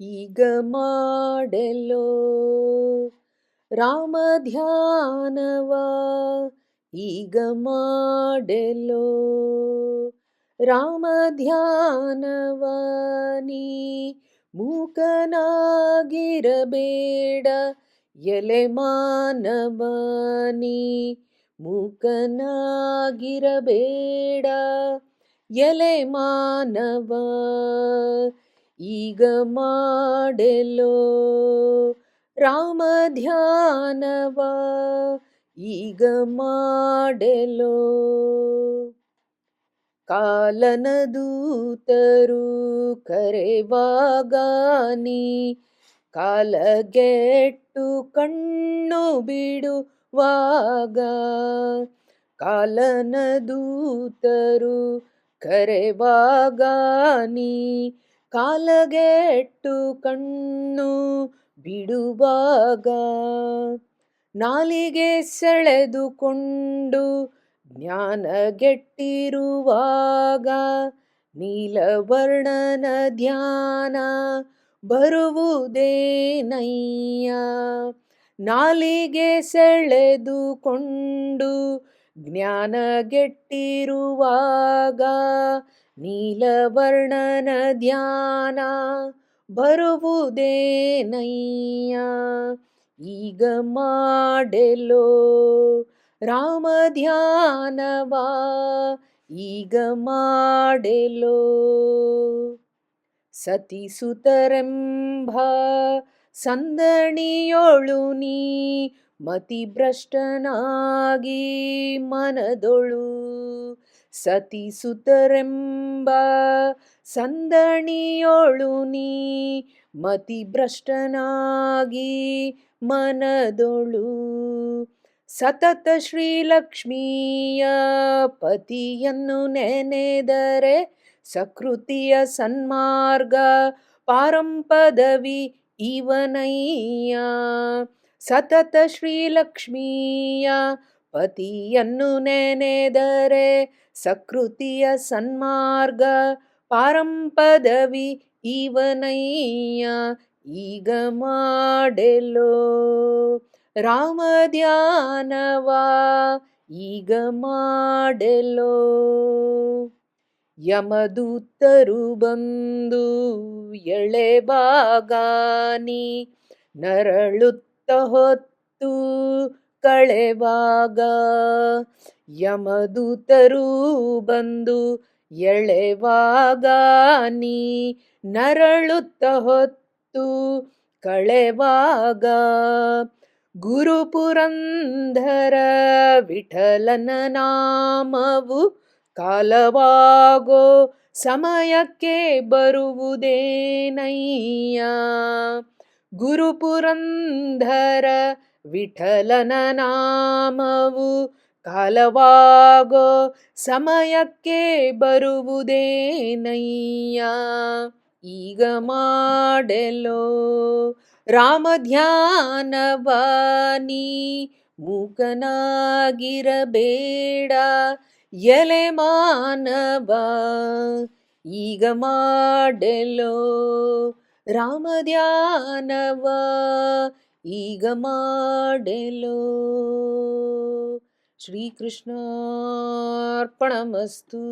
ಈಗ ಮಾಡೆಲೋ ರಾಮ ಧ್ಯಾನವ, ಈಗ ಮಾಡೆಲೋ ರಾಮ ಧ್ಯಾನವ. ನೀ ಮೂಕನಾಗಿರಬೇಡ ಎಲೆ ಮಾನವ, ನೀ ಮೂಕನಾಗಿರಬೇಡ ಎಲೆ ಮಾನವ. ಈಗ ಮಾಡೆಲೋ ರಾಮ ಧ್ಯಾನವ, ಈಗ ಮಾಡೆಲೋ. ಕಾಲನ ದೂತರು ಕರೆವಾಗ ನೀ ಕಾಲಗೆಟ್ಟು ಕಣ್ಣು ಬಿಡುವಾಗ, ಕಾಲನ ದೂತರು ಕರೆವಾಗ ನೀ ಕಾಲಗೆಟ್ಟು ಕಣ್ಣು ಬಿಡುವಾಗ, ನಾಲಿಗೆ ಸೆಳೆದುಕೊಂಡು ಜ್ಞಾನಗೆಟ್ಟಿರುವಾಗ, ನೀಲವರ್ಣನ ಧ್ಯಾನ ಬರುವುದೇನಯ್ಯ. ನಾಲಿಗೆ ಸೆಳೆದುಕೊಂಡು ಜ್ಞಾನಗೆಟ್ಟಿರುವಾಗ, ನೀಲವರ್ಣನ ಧ್ಯಾನ ಬರುವುದೇನಯ್ಯ. ಈಗ ಮಾಡೆಲೋ ರಾಮ ಧ್ಯಾನವ, ಈಗ ಮಾಡೆಲೋ. ಸತಿಸುತರೆಂಬ ಸಂದಣಿಯೊಳು ನೀ ಮತಿಭ್ರಷ್ಟನಾಗಿ ಮನದೊಳು, ಸತಿಸುತರೆಂಬ ಸಂದಣಿಯೊಳು ನೀ ಮತಿಭ್ರಷ್ಟನಾಗಿ ಮನದೊಳು, ಸತತ ಶ್ರೀಲಕ್ಷ್ಮಿಯ ಪತಿಯನ್ನು ನೆನೆದರೆ ಸಕೃತಿಯ ಸನ್ಮಾರ್ಗ ಪಾರಂಪದವಿ ಇವನಯ್ಯ. ಸತತ ಶ್ರೀಲಕ್ಷ್ಮಿಯ ಪತಿಯನ್ನು ನೆನೆದರೆ ಸಕೃತಿಯ ಸನ್ಮಾರ್ಗ ಪಾರಂಪದವಿ ಇವನಯ್ಯ. ಈಗ ಮಾಡೆಲೋ ರಾಮ ಧ್ಯಾನವ, ಈಗ ಮಾಡೆಲೋ. ಯಮದೂತರು ಬಂದು ಎಳೆವಾಗ ನೀ ನರಳುತ್ತ ಹೊತ್ತು ಕಳೆವಾಗ, ಯಮದೂತರು ಬಂದು ಎಳೆವಾಗ ನೀ ನರಳುತ್ತ ಹೊತ್ತು ಕಳೆವಾಗ, ಗುರುಪುರಂದರ ವಿಠಲನ ನಾಮವು ಕಾಲವಾಗೋ ಸಮಯಕ್ಕೆ ಬರುವುದೇನಯ್ಯ. ಗುರುಪುರಂದರ ವಿಠಲನ ನಾಮವು ಕಾಲವಾಗೋ ಸಮಯಕ್ಕೆ ಬರುವುದೇನಯ್ಯ. ಈಗ ಮಾಡೆಲೋ ರಾಮ ಧ್ಯಾನವ, ನೀ ಮೂಕನಾಗಿರಬೇಡ ಎಲೆ ಮಾನವ. ಈಗ ಮಾಡೆಲೋ ರಾಮ ಧ್ಯಾನವ, ಈಗ ಮಾಡೆಲೋ. ಶ್ರೀಕೃಷ್ಣಾರ್ಪಣಮಸ್ತು.